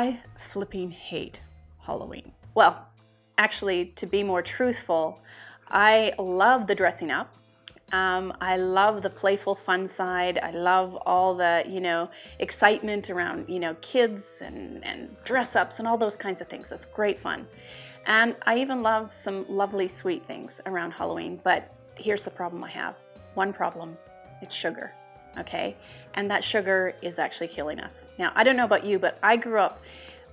I flipping hate Halloween. Well, actually, to be more truthful, I love the dressing up. I love the playful fun side. I love all the, excitement around, kids and dress ups and all those kinds of things. That's great fun. And I even love some lovely sweet things around Halloween. But here's the problem I have. One problem, it's sugar. Okay? And that sugar is actually killing us. Now, I don't know about you, but I grew up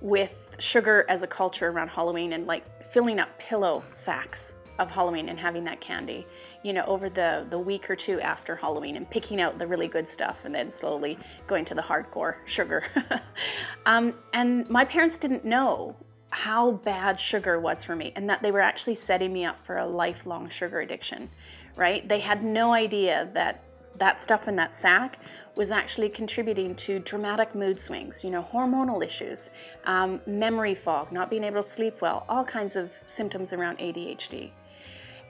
with sugar as a culture around Halloween and like filling up pillow sacks of Halloween and having that candy, over the week or two after Halloween, and picking out the really good stuff and then slowly going to the hardcore sugar. And my parents didn't know how bad sugar was for me and that they were actually setting me up for a lifelong sugar addiction, right? They had no idea that stuff in that sack was actually contributing to dramatic mood swings, hormonal issues, memory fog, not being able to sleep well, all kinds of symptoms around ADHD.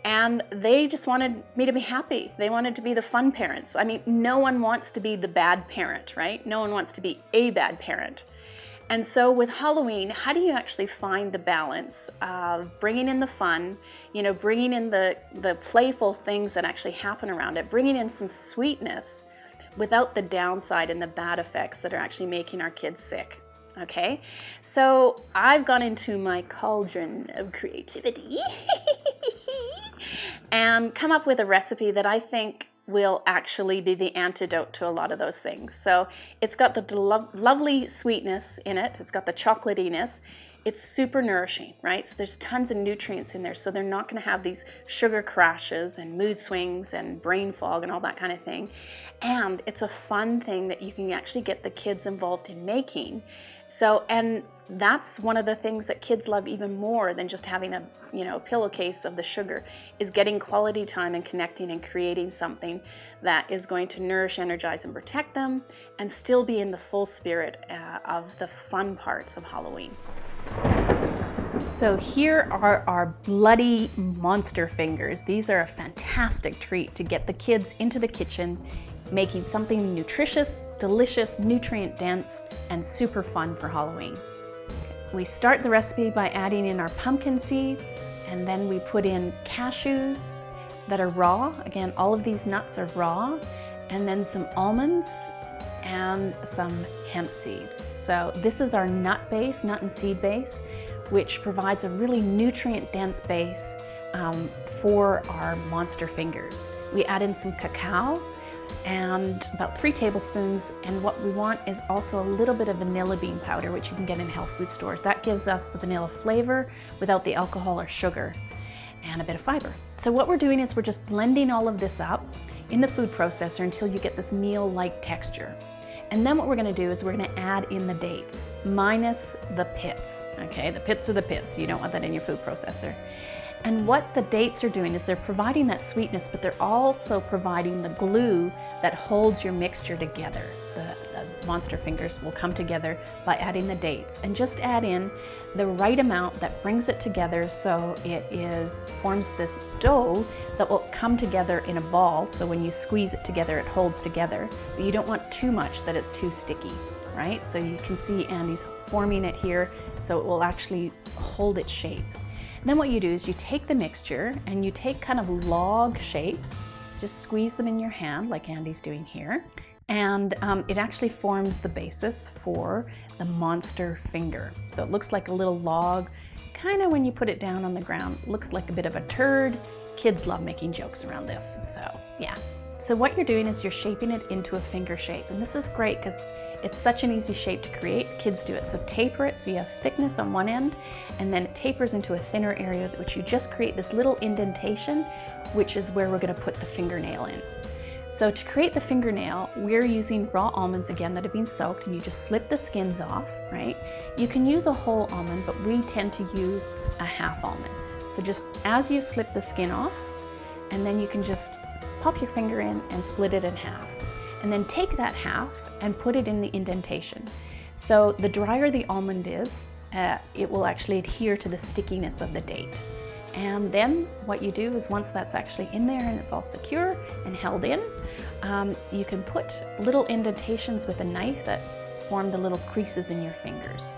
And they just wanted me to be happy. They wanted to be the fun parents. I mean, no one wants to be the bad parent, right? No one wants to be a bad parent. And so with Halloween, how do you actually find the balance of bringing in the fun, bringing in the playful things that actually happen around it, bringing in some sweetness without the downside and the bad effects that are actually making our kids sick? Okay, so I've gone into my cauldron of creativity and come up with a recipe that I think will actually be the antidote to a lot of those things. So it's got the lovely sweetness in it. It's got the chocolatiness. It's super nourishing, right? So there's tons of nutrients in there. So they're not going to have these sugar crashes and mood swings and brain fog and all that kind of thing. And it's a fun thing that you can actually get the kids involved in making. So, and that's one of the things that kids love even more than just having a pillowcase of the sugar, is getting quality time and connecting and creating something that is going to nourish, energize, and protect them, and still be in the full spirit of the fun parts of Halloween. So here are our bloody monster fingers. These are a fantastic treat to get the kids into the kitchen, making something nutritious, delicious, nutrient dense, and super fun for Halloween. We start the recipe by adding in our pumpkin seeds, and then we put in cashews that are raw. Again, all of these nuts are raw, and then some almonds and some hemp seeds. So this is our nut base, nut and seed base, which provides a really nutrient dense base for our monster fingers. We add in some cacao and about 3 tablespoons, and what we want is also a little bit of vanilla bean powder, which you can get in health food stores. That gives us the vanilla flavor without the alcohol or sugar, and a bit of fiber. So what we're doing is we're just blending all of this up in the food processor until you get this meal-like texture. And then what we're gonna do is we're gonna add in the dates, minus the pits, okay? The pits are the pits, you don't want that in your food processor. And what the dates are doing is they're providing that sweetness, but they're also providing the glue that holds your mixture together. The monster fingers will come together by adding the dates, and just add in the right amount that brings it together so it forms this dough that will come together in a ball. So when you squeeze it together, it holds together, but you don't want too much that it's too sticky, right? So you can see Andy's forming it here, so it will actually hold its shape. Then what you do is you take the mixture and you take kind of log shapes, just squeeze them in your hand like Andy's doing here, and it actually forms the basis for the monster finger. So it looks like a little log, kind of when you put it down on the ground, looks like a bit of a turd. Kids love making jokes around this, so yeah. So what you're doing is you're shaping it into a finger shape, and this is great because it's such an easy shape to create. Kids do it. So taper it so you have thickness on one end, and then it tapers into a thinner area, which you just create this little indentation, which is where we're going to put the fingernail in. So to create the fingernail, we're using raw almonds again that have been soaked, and you just slip the skins off, right? You can use a whole almond, but we tend to use a half almond. So just as you slip the skin off, and then you can just pop your finger in and split it in half. And then take that half and put it in the indentation. So the drier the almond is, it will actually adhere to the stickiness of the date. And then what you do is once that's actually in there and it's all secure and held in, you can put little indentations with a knife that form the little creases in your fingers.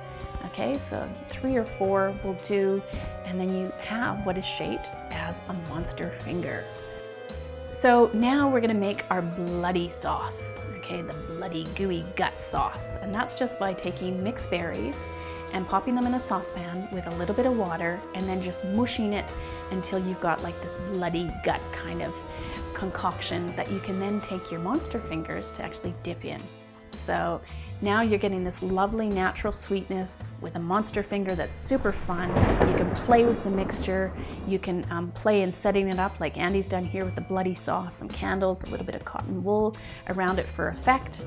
Okay, so 3 or 4 will do, and then you have what is shaped as a monster finger. So now we're gonna make our bloody sauce, okay, the bloody gooey gut sauce. And that's just by taking mixed berries and popping them in a saucepan with a little bit of water and then just mushing it until you've got like this bloody gut kind of concoction that you can then take your monster fingers to actually dip in. So now you're getting this lovely natural sweetness with a monster finger that's super fun. You can play with the mixture. You can play in setting it up like Andy's done here with the bloody sauce, some candles, a little bit of cotton wool around it for effect.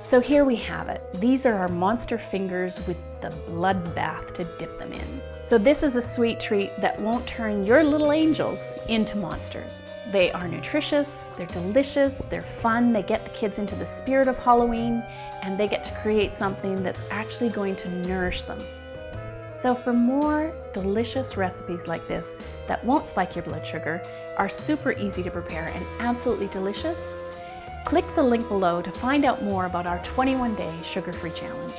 So here we have it. These are our monster fingers with the blood bath to dip them in. So this is a sweet treat that won't turn your little angels into monsters. They are nutritious, they're delicious, they're fun, they get the kids into the spirit of Halloween, and they get to create something that's actually going to nourish them. So for more delicious recipes like this that won't spike your blood sugar, are super easy to prepare and absolutely delicious, click the link below to find out more about our 21-day sugar-free challenge.